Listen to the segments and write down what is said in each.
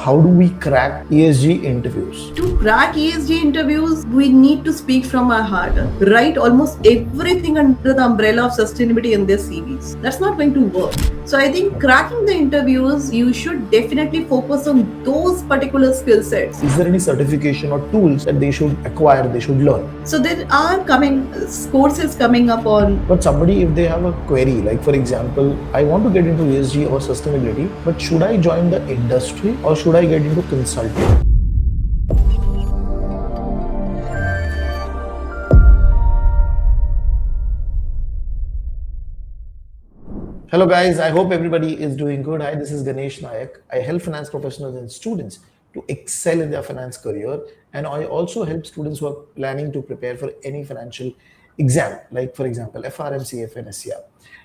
how do we crack ESG interviews? To crack ESG interviews, we need to speak from our heart, write almost everything under the umbrella of sustainability in their CVs. That's not going to work. So I think cracking the interviews, you should definitely focus on those particular skill sets. Is there any certification or tools that they should acquire, they should learn? So there are courses coming up on. But somebody, if they have a query, like for example, I want to get into ESG or sustainability, but should I join the industry or should I get into consulting? Hello guys, I hope everybody is doing good. Hi, this is Ganesh Nayak. I help finance professionals and students to excel in their finance career, and I also help students who are planning to prepare for any financial exam, like for example FRM, CF and SCR.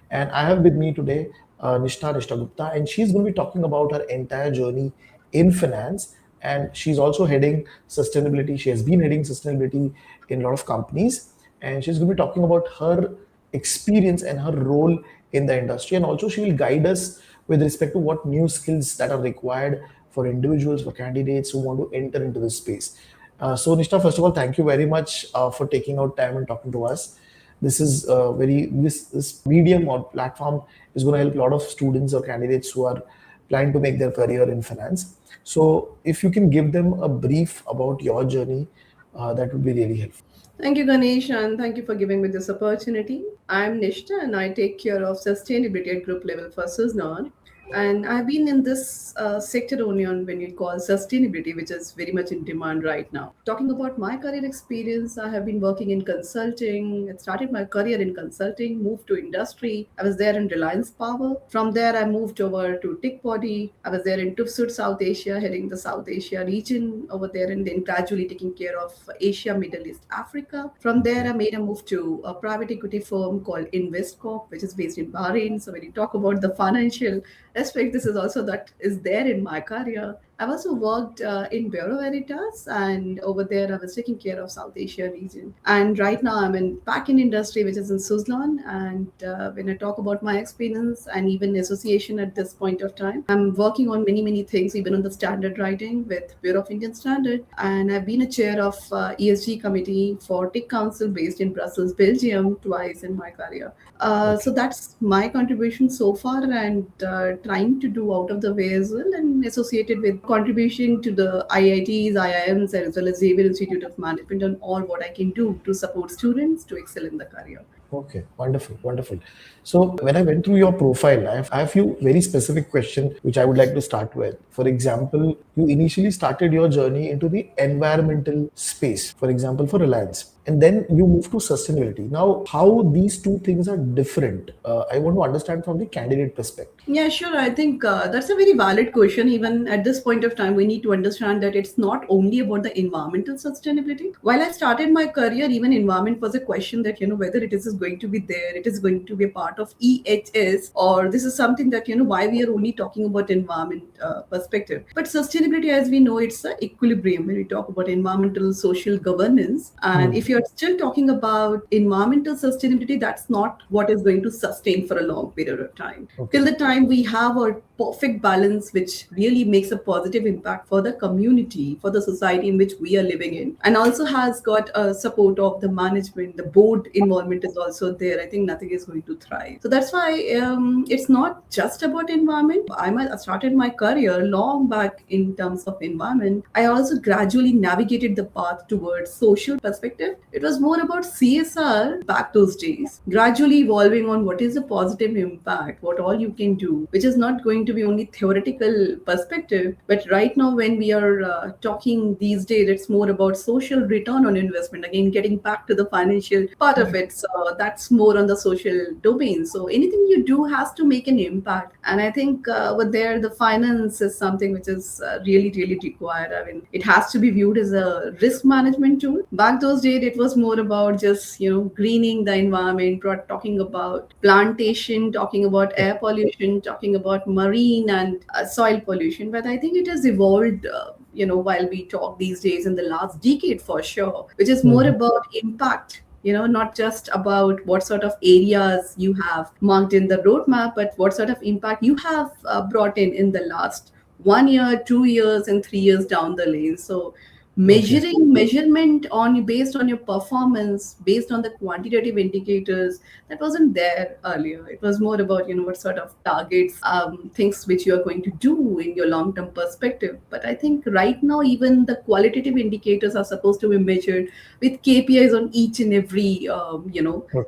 And I have with me today Ft.Nishtha Gupta, and she's going to be talking about her entire journey in finance, and she's also heading sustainability. She has been heading sustainability in a lot of companies, and she's going to be talking about her experience and her role in the industry, and also she will guide us with respect to what new skills that are required for individuals, for candidates who want to enter into this space. So Nishtha, first of all, thank you very much for taking out time and talking to us. This is this medium or platform is going to help a lot of students or candidates who are planning to make their career in finance. So if you can give them a brief about your journey, that would be really helpful. Thank you, Ganesh, and thank you for giving me this opportunity. I'm Nishtha, and I take care of sustainability at group level for Suzlon. And I've been in this sector only on when you call sustainability, which is very much in demand right now. Talking about my career experience, I have been working in consulting. I started my career in consulting, moved to industry. I was there in Reliance Power. From there, I moved over to Tick Body. I was there in Tufsud, South Asia, heading the South Asia region over there, and then gradually taking care of Asia, Middle East, Africa. From there, I made a move to a private equity firm called Investcorp, which is based in Bahrain. So when you talk about the financial aspect, this is also that is there in my career. I've also worked in Bureau Veritas, and over there I was taking care of South Asia region. And right now I'm in back in industry, which is in Suzlon. And when I talk about my experience and even association at this point of time, I'm working on many things, even on the standard writing with Bureau of Indian Standard. And I've been a chair of ESG committee for TIC Council based in Brussels, Belgium, twice in my career. So that's my contribution so far, and trying to do out of the way as well, and associated with contribution to the IITs, IIMs, as well as Xavier Institute of Management on all what I can do to support students to excel in the career. Okay, wonderful, wonderful. So when I went through your profile, I have a few very specific questions which I would like to start with. For example, you initially started your journey into the environmental space, for example, for Reliance. And then you moved to sustainability. Now, how these two things are different, I want to understand from the candidate perspective. Yeah, sure. I think that's a very valid question. Even at this point of time, we need to understand that it's not only about the environmental sustainability. While I started my career, even environment was a question that, whether it is going to be there, it is going to be a part of EHS, or this is something that, why we are only talking about environment perspective. But sustainability, as we know, it's an equilibrium when we talk about environmental, social governance. And if you're still talking about environmental sustainability, that's not what is going to sustain for a long period of time. Okay. Till the time we have a perfect balance which really makes a positive impact for the community, for the society in which we are living in, and also has got a support of the management, the board involvement is also there, I think nothing is going to thrive. So that's why it's not just about environment. I started my career long back in terms of environment. I also gradually navigated the path towards social perspective. It was more about CSR back those days, gradually evolving on what is a positive impact, what all you can do, which is not going to be only theoretical perspective. But right now, when we are talking these days, it's more about social return on investment. Again, getting back to the financial part of it. So that's more on the social domain. So anything you do has to make an impact. And I think over there, the finance is something which is really required. I mean, it has to be viewed as a risk management tool. Back those days, it was more about just, greening the environment, talking about plantation, talking about air pollution, talking about marine and soil pollution. But I think it has evolved, while we talk these days in the last decade for sure, which is more about impact. Not just about what sort of areas you have marked in the roadmap, but what sort of impact you have brought in the last 1 year, 2 years, and 3 years down the lane. So Okay. measurement on based on your performance, based on the quantitative indicators, that wasn't there earlier. It was more about what sort of targets, things which you are going to do in your long term perspective. But I think right now even the qualitative indicators are supposed to be measured with KPIs on each and every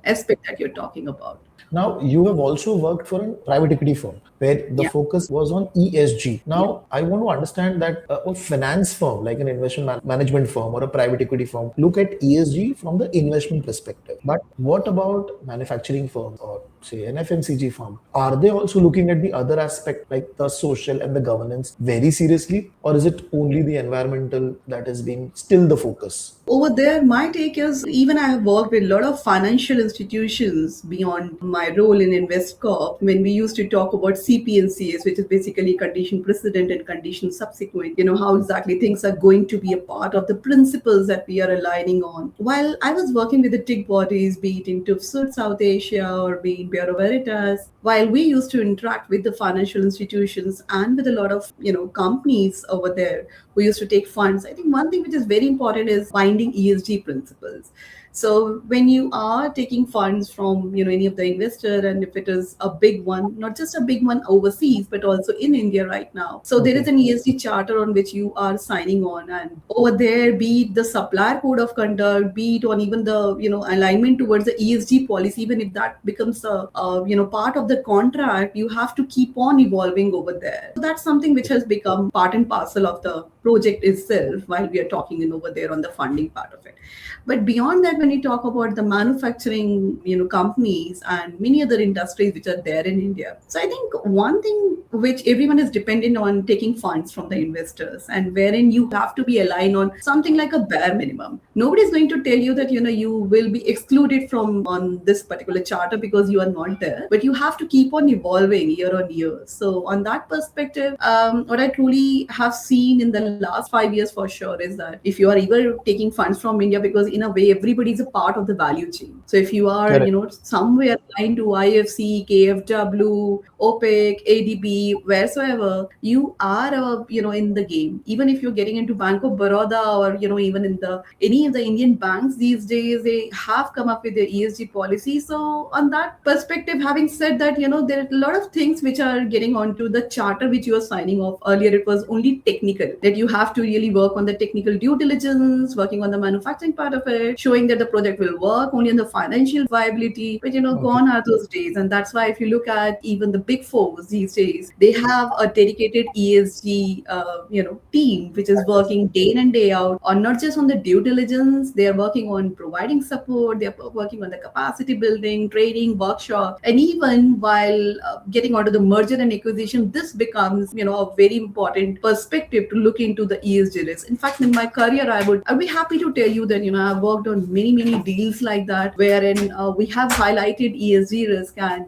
aspect that you're talking about. Now, you have also worked for a private equity firm where the Yeah. focus was on ESG. Yeah. Now, I want to understand that a finance firm, like an investment management firm or a private equity firm, look at ESG from the investment perspective. But what about manufacturing firms or say an FMCG firm? Are they also looking at the other aspect, like the social and the governance, very seriously, or is it only the environmental that has been still the focus? Over there, my take is even I have worked with a lot of financial institutions beyond my role in InvestCorp when we used to talk about CP&CS, which is basically condition precedent and condition subsequent, how exactly things are going to be a part of the principles that we are aligning on. While I was working with the TIC bodies, be it in TÜV South Asia or be it Bureau Veritas, while we used to interact with the financial institutions and with a lot of, companies over there who used to take funds, I think one thing which is very important is finding ESG principles. So when you are taking funds from any of the investor, and if it is a big one, not just a big one overseas but also in India right now, so there is Okay. an ESG charter on which you are signing on, and over there, be it the supplier code of conduct, be it on even the alignment towards the ESG policy, even if that becomes a part of the contract, you have to keep on evolving over there. So that's something which has become part and parcel of the project itself while we are talking over there on the funding part of it. But beyond that, when you talk about the manufacturing, companies and many other industries which are there in India, so I think one thing which everyone is dependent on taking funds from the investors, and wherein you have to be aligned on something like a bare minimum. Nobody's going to tell you that you will be excluded from on this particular charter because you are not there, but you have to keep on evolving year on year. So on that perspective, what I truly have seen in the last 5 years for sure is that if you are either taking funds from India, because in a way everybody is a part of the value chain. So if you are Correct. somewhere aligned to IFC, KFW, OPEC, ADB, wheresoever, you are in the game. Even if you're getting into Bank of Baroda, or even in the any of the Indian banks these days, they have come up with their ESG policy. So on that perspective, having said that, there are a lot of things which are getting onto the charter which you are signing off. Earlier it was only technical, that you have to really work on the technical due diligence, working on the manufacturing part of it, showing that the project will work only on the financial viability. But Okay. gone are those days. And that's why if you look at even the big fours these days, they have a dedicated ESG team which is working day in and day out on not just on the due diligence, they are working on providing support, they are working on the capacity building, training, workshop, and even while getting onto the merger and acquisition, this becomes a very important perspective to look into the ESG risk. In fact, in my career, I'd be happy to tell you that I've worked on many deals like that, wherein we have highlighted ESG risk, and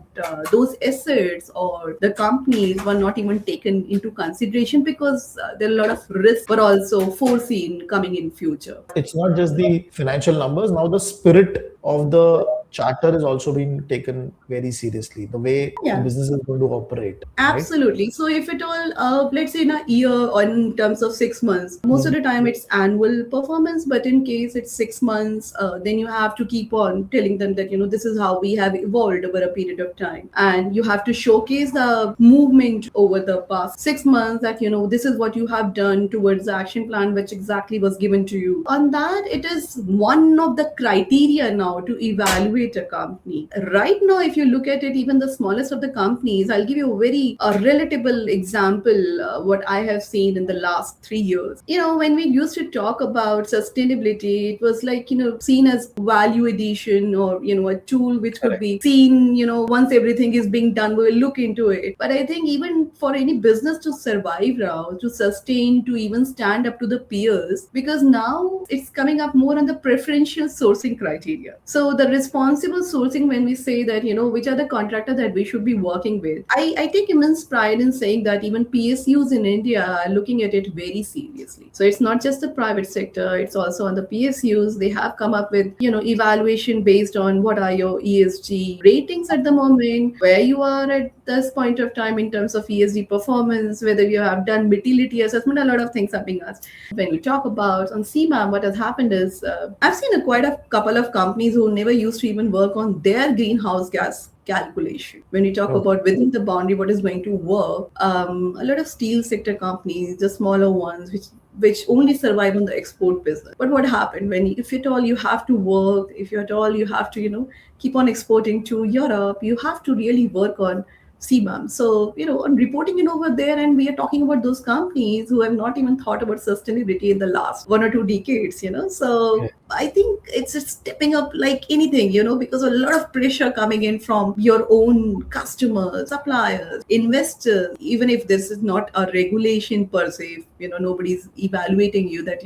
those assets or the companies were not even taken into consideration because there are a lot of risks were also foreseen coming in future. It's not just the financial numbers. Now the spirit of the charter is also being taken very seriously. The way the Yeah. business is going to operate, right? Absolutely. So if at all, let's say in a year or in terms of 6 months, most of Mhm. the time it's annual performance. But in case it's 6 months, then you have to keep on telling them that this is how we have evolved over a period of time, and you have to showcase the movement over the past 6 months. That this is what you have done towards the action plan, which exactly was given to you. On that, it is one of the criteria now to evaluate a company. Right now, if you look at it, even the smallest of the companies, I'll give you a very relatable example, what I have seen in the last 3 years. When we used to talk about sustainability, it was like, seen as value addition, or, a tool which could Correct. be seen, once everything is being done, we will look into it. But I think even for any business to survive now, to sustain, to even stand up to the peers, because now it's coming up more on the preferential sourcing criteria. So the responsible sourcing, when we say that, which are the contractors that we should be working with, I take immense pride in saying that even PSUs in India are looking at it very seriously. So it's not just the private sector, it's also on the PSUs. They have come up with, evaluation based on what are your ESG ratings at the moment, where you are at this point of time in terms of ESG performance, whether you have done utility assessment. A lot of things are being asked. When you talk about on CMAM, what has happened is, I've seen quite a couple of companies who never used to even work on their greenhouse gas calculation. When you talk Okay. about within the boundary what is going to work, a lot of steel sector companies, the smaller ones, which only survive on the export business. But what happened when, if at all you have to work, if at all you have to, keep on exporting to Europe, you have to really work on CBAM. So, on reporting it over there, and we are talking about those companies who have not even thought about sustainability in the last 1 or 2 decades. Okay. So I think it's just stepping up like anything, because a lot of pressure coming in from your own customers, suppliers, investors. Even if this is not a regulation per se, if, nobody's evaluating you that,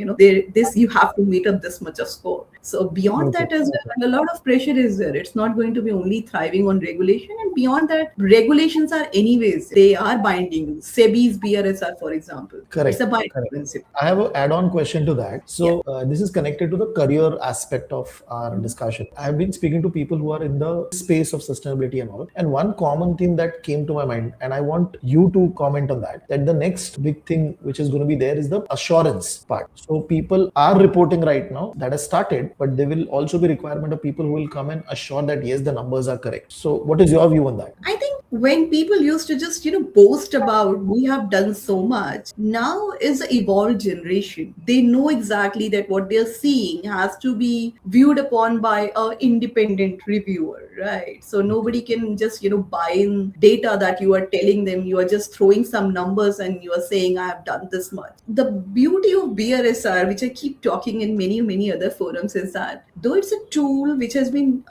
this you have to meet up this much of score. So beyond Okay. that as Okay. well, a lot of pressure is there. It's not going to be only thriving on regulation, and beyond that, regulations are anyways, they are binding. SEBI's BRSR, for example, it's a Correct. binding Correct. principle. I have an add-on question to that. Yeah. So this is connected to the career aspect of our discussion. I've been speaking to people who are in the space of sustainability and all, and one common theme that came to my mind, and I want you to comment on that. That the next big thing which is going to be there is the assurance part. So people are reporting right now that has started, but there will also be requirement of people who will come and assure that yes, the numbers are correct. So what is your view on that? I think when people used to just, boast about we have done so much, now is the evolved generation. They know exactly that what they're seeing has to be viewed upon by a independent reviewer, right? So nobody can just, buy in data that you are telling them. You are just throwing some numbers and you are saying, I have done this much. The beauty of BRSR, which I keep talking in many, many other forums, is that though it's a tool which has been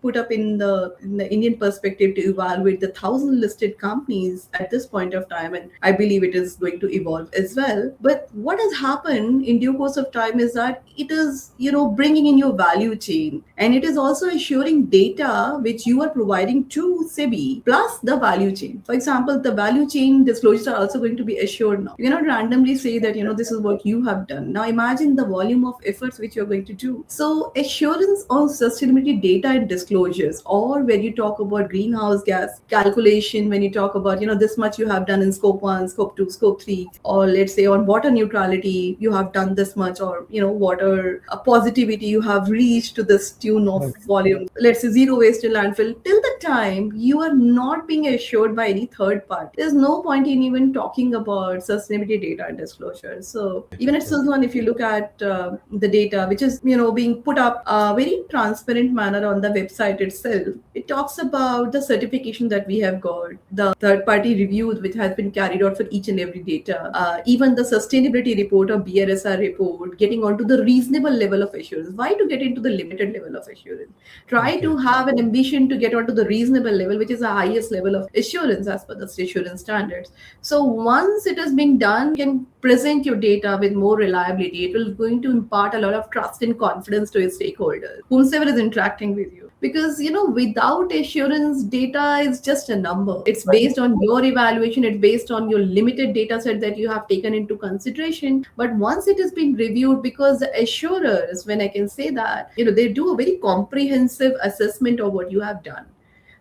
put up in the Indian perspective to evaluate the 1,000 listed companies at this point of time, and I believe it is going to evolve as well. But what has happened in due course of time is that it is, bringing in your value chain, and it is also assuring data which you are providing to SEBI plus the value chain. For example, the value chain disclosures are also going to be assured now. You cannot randomly say that, this is what you have done. Now imagine the volume of efforts which you're going to do. So assurance on sustainability data and disclosures, or when you talk about greenhouse gas calculation, when you talk about, this much you have done in scope 1, scope 2, scope 3, or let's say on water neutrality, you have done this much, or, water positivity, you have reached to this tune of Okay. volume, let's say zero waste to landfill. Till the time you are not being assured by any third party, there's no point in even talking about sustainability data and disclosure. So even at Suzlon, if you look at the data which is, being put up very transparent manner on the website itself, it talks about the certification that we have got, the third party reviews which has been carried out for each and every data, even the sustainability report or BRSR report, getting onto the reasonable level of assurance. Why to get into the limited level of assurance? Try Okay. to have an ambition to get onto the reasonable level, which is the highest level of assurance as per the assurance standards. So once it is being done, you can present your data with more reliability. It will going to impart a lot of trust and confidence to your stakeholders, whomsoever is interacting with you. Because, without assurance, data is just a number. It's Right. based on your evaluation, it's based on your limited data set that you have taken into consideration. But once it is being reviewed, because the assurers, when I can say that, they do a very comprehensive assessment of what you have done.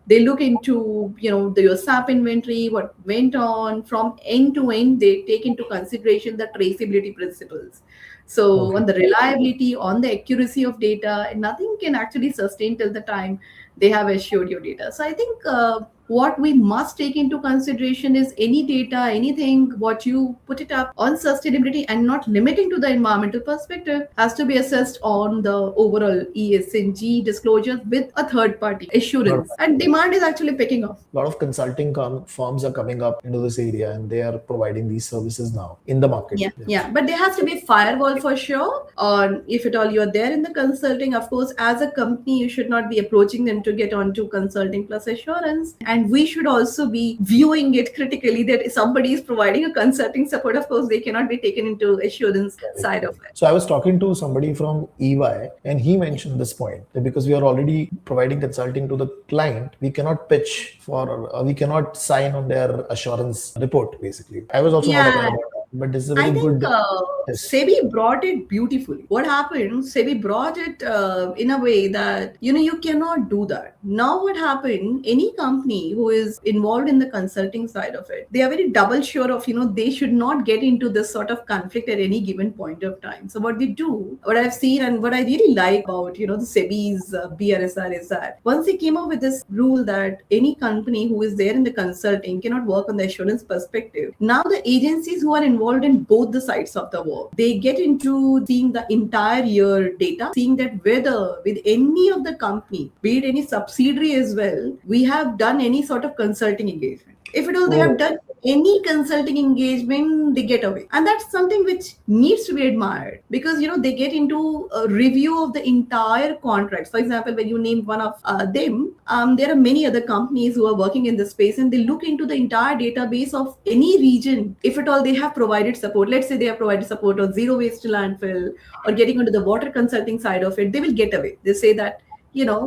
They look into, your SAP inventory, what went on from end to end. They take into consideration the traceability principles. So Okay. on the reliability, on the accuracy of data, nothing can actually sustain till the time they have assured your data. So I think what we must take into consideration is any data, anything what you put it up on sustainability and not limiting to the environmental perspective, has to be assessed on the overall ESG disclosures with a third party assurance. And demand is actually picking up. A lot of consulting firms are coming up into this area and they are providing these services now in the market. Yeah, Yeah. yeah, but there has to be firewall for sure. Or if at all you're there in the consulting, of course, as a company, you should not be approaching them to get onto consulting plus assurance. And and we should also be viewing it critically that if somebody is providing a consulting support, of course they cannot be taken into assurance side of it. So I was talking to somebody from EY, and he mentioned this point that because we are already providing consulting to the client, we cannot pitch for, we cannot sign on their assurance report. Basically, I was also not aware Yeah, about that, but this is a I very think good. Yes. SEBI brought it beautifully. What happened? SEBI brought it in a way that you cannot do that. Now, what happened? Any company who is involved in the consulting side of it, they are very double sure of they should not get into this sort of conflict at any given point of time. So what they do, what I've seen, and what I really like about the SEBI's BRSR is that once they came up with this rule that any company who is there in the consulting cannot work on the assurance perspective. Now the agencies who are involved in both the sides of the work, they get into seeing the entire year data, seeing that whether with any of the company, be it any subsidiary as well, we have done any sort of consulting engagement. If at all they have Oh, done any consulting engagement, they get away. And that's something which needs to be admired because, they get into a review of the entire contracts. For example, when you name one of them, there are many other companies who are working in this space and they look into the entire database of any region. If at all they have provided support, let's say they have provided support on zero waste to landfill or getting onto the water consulting side of it, they will get away. They say that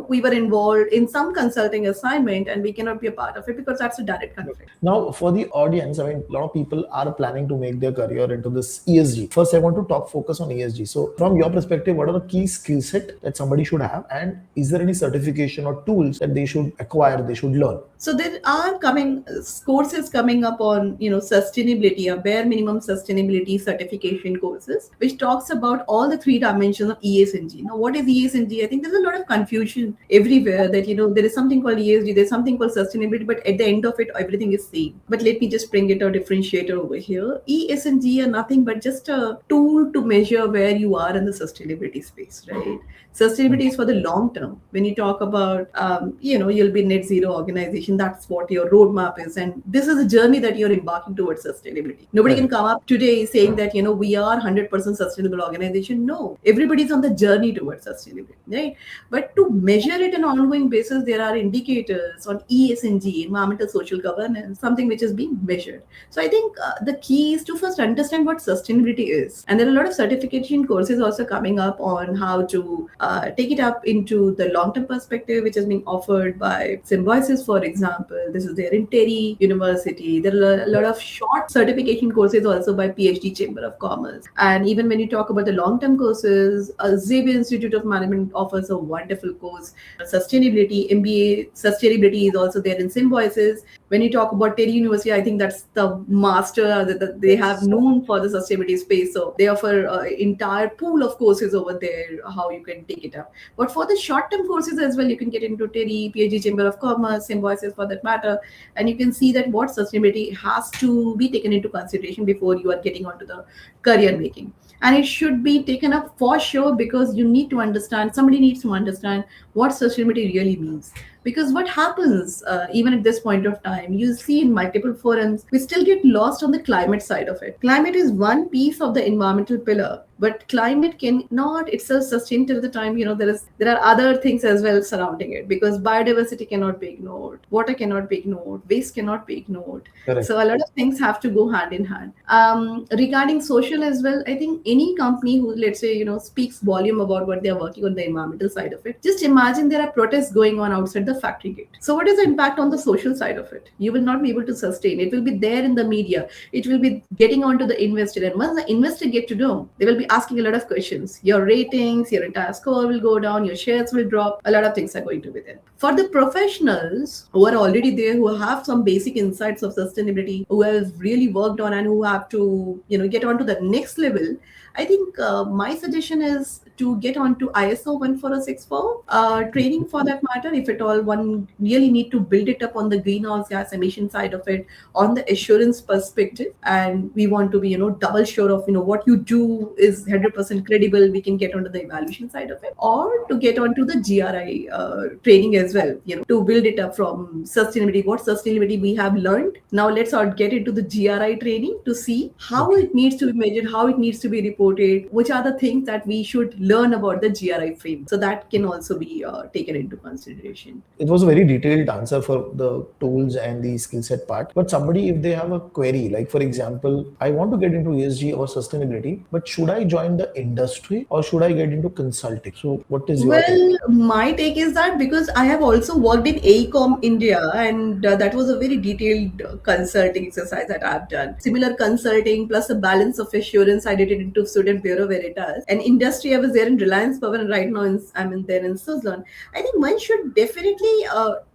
we were involved in some consulting assignment and we cannot be a part of it because that's a direct conflict. now, for the audience, I mean, a lot of people are planning to make their career into this ESG. First, I want to focus on ESG. So, from your perspective, what are the key skill set that somebody should have, and is there any certification or tools that they should acquire, they should learn? So there are courses coming up on sustainability, a bare minimum sustainability certification courses, which talks about all the three dimensions of ESG. Now, what is ESG? I think there's a lot of confusion everywhere that there is something called ESG, there's something called sustainability, but at the end of it, everything is same. But let me just bring it a differentiator over here. ESG are nothing but just a tool to measure where you are in the sustainability space, right? Sustainability is for the long term. When you talk about, you'll be net zero organization, that's what your roadmap is. And this is a journey that you're embarking towards sustainability. Nobody can come up today saying that, we are 100% sustainable organization. No, everybody's on the journey towards sustainability, right? But to measure it on an ongoing basis, there are indicators on ESG, environmental social governance, something which is being measured. So I think the key is to first understand what sustainability is. And there are a lot of certification courses also coming up on how to take it up into the long-term perspective, which is being offered by Symbiosis, for example. This is there in Terry University. There are a lot of short certification courses also by PhD Chamber of Commerce. And even when you talk about the long-term courses, Xavier Institute of Management offers a wonderful course. Sustainability, MBA Sustainability is also there in Symbiosis. When you talk about Terry University, I think that's the master that they have known for the sustainability space. So they offer an entire pool of courses over there, how you can take it up. But for the short-term courses as well, you can get into Terry, PhD Chamber of Commerce, Symbiosis for that matter, and you can see that what sustainability has to be taken into consideration before you are getting onto the career making. And it should be taken up for sure because somebody needs to understand what sustainability really means. Because what happens, even at this point of time, you see in multiple forums, we still get lost on the climate side of it. Climate is one piece of the environmental pillar, but climate cannot itself sustain till the time, there are other things as well surrounding it, because biodiversity cannot be ignored, water cannot be ignored, waste cannot be ignored. Correct. So a lot of things have to go hand in hand. Regarding social as well, I think any company who, let's say, speaks volume about what they're working on the environmental side of it, just imagine there are protests going on outside the factory gate. So what is the impact on the social side of it? You will not be able to sustain. It will be there in the media. It will be getting onto the investor. And once the investor get to know, they will be asking a lot of questions. Your ratings, your entire score will go down, your shares will drop. A lot of things are going to be there. For the professionals who are already there, who have some basic insights of sustainability, who have really worked on and who have to, get onto the next level, I think my suggestion is to get onto ISO 14064 training for that matter. If at all one really need to build it up on the greenhouse gas emission side of it, on the assurance perspective, and we want to be double sure of what you do is 100% credible, we can get onto the evaluation side of it, or to get onto the GRI training as well, to build it up from sustainability, what sustainability we have learned. Now let's get into the GRI training to see how it needs to be measured, how it needs to be reported, which are the things that we should learn about the GRI frame. So that can also be taken into consideration. It was a very detailed answer for the tools and the skill set part. But somebody, if they have a query, like for example, I want to get into ESG or sustainability, but should I join the industry or should I get into consulting? So, what is your take? Well, my take is that because I have also worked in AECOM India, and that was a very detailed consulting exercise that I've done. Similar consulting plus a balance of assurance, I did it into Student Bureau Veritas. And industry, I was there in Reliance Power, and right now I'm in there in Suzlon. I think one should definitely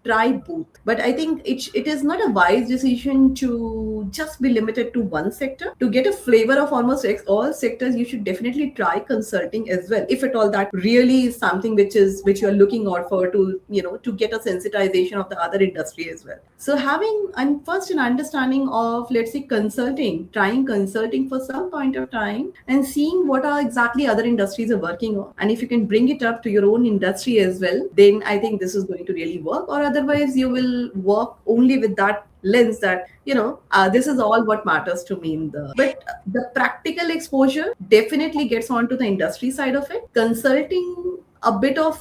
try both. But I think it is not a wise decision to just be limited to one sector. To get a flavor of almost all sectors, you should definitely try consulting as well. If at all that really is something which you're looking out for to, to get a sensitization of the other industry as well. So having first an understanding of, let's say, consulting, trying consulting for some point of time and seeing what are exactly other industries are working on. And if you can bring it up to your own industry as well, then I think this is going to really work. Or otherwise you will work only with that lens that this is all what matters to me in the practical exposure definitely gets onto the industry side of it. Consulting a bit of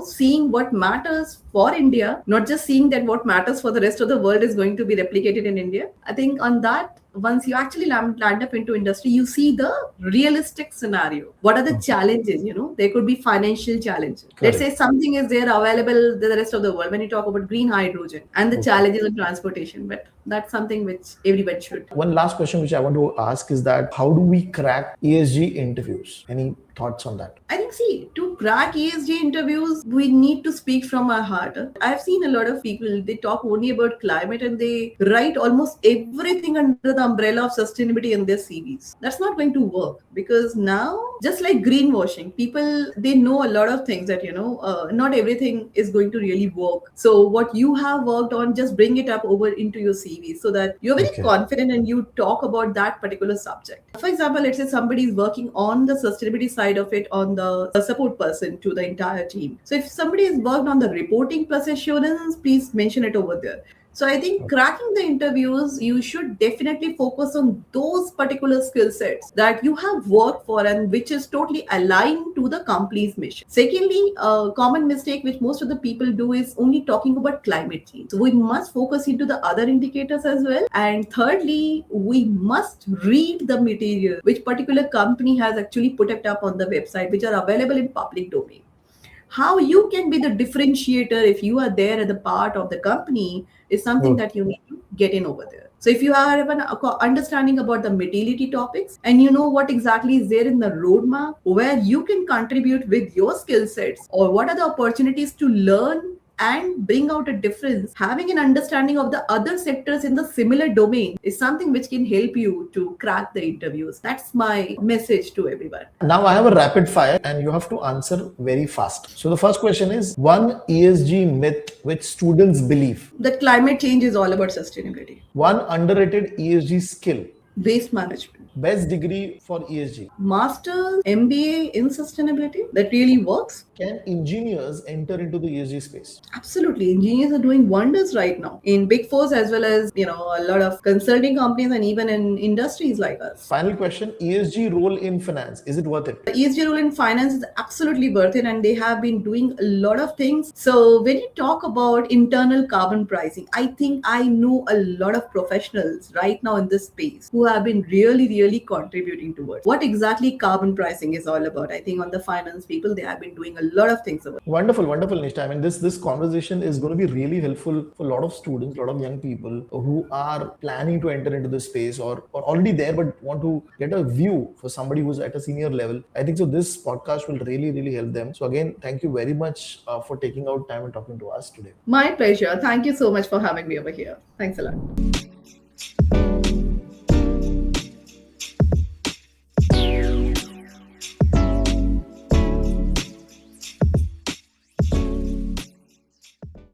seeing what matters for India, not just seeing that what matters for the rest of the world is going to be replicated in India. I think on that, once you actually land up into industry, you see the realistic scenario. What are the challenges? There could be financial challenges. Let's say something is there available to the rest of the world when you talk about green hydrogen and the challenges of transportation. But that's something which everyone should. One last question which I want to ask is that how do we crack ESG interviews? Any thoughts on that? I think, see, to crack ESG interviews, we need to speak from our heart. I've seen a lot of people, they talk only about climate and they write almost everything under the umbrella of sustainability in their CVs. That's not going to work because now, just like greenwashing, people, they know a lot of things that, not everything is going to really work. So what you have worked on, just bring it up over into your CV so that you're very confident and you talk about that particular subject. For example, let's say somebody is working on the sustainability side of it, on the support person to the entire team. So if somebody has worked on the reporting plus assurance, please mention it over there. So I think cracking the interviews, you should definitely focus on those particular skill sets that you have worked for and which is totally aligned to the company's mission. Secondly, a common mistake which most of the people do is only talking about climate change. So we must focus into the other indicators as well. And thirdly, we must read the material which particular company has actually put it up on the website, which are available in public domain. How you can be the differentiator if you are there at the part of the company is something that you need to get in over there. So if you have an understanding about the materiality topics and you know what exactly is there in the roadmap where you can contribute with your skill sets or what are the opportunities to learn and bring out a difference, having an understanding of the other sectors in the similar domain is something which can help you to crack the interviews. That's my message to everyone. Now I have a rapid fire and you have to answer very fast. So the first question is one ESG myth which students believe. That climate change is all about sustainability. One underrated ESG skill. Waste management. Best degree for ESG. Master's, MBA in sustainability. That really works. Can engineers enter into the ESG space? Absolutely. Engineers are doing wonders right now in big fours as well as, a lot of consulting companies and even in industries like us. Final question, ESG role in finance, is it worth it? The ESG role in finance is absolutely worth it and they have been doing a lot of things. So when you talk about internal carbon pricing, I think I know a lot of professionals right now in this space who have been really contributing towards what exactly carbon pricing is all about. I think on the finance people, they have been doing a lot of things about it. Wonderful, Nishtha. I mean, this conversation is going to be really helpful for a lot of students, a lot of young people who are planning to enter into this space or already there but want to get a view for somebody who's at a senior level. I think so this podcast will really help them. So again, thank you very much for taking out time and talking to us today. My pleasure. Thank you so much for having me over here. Thanks a lot.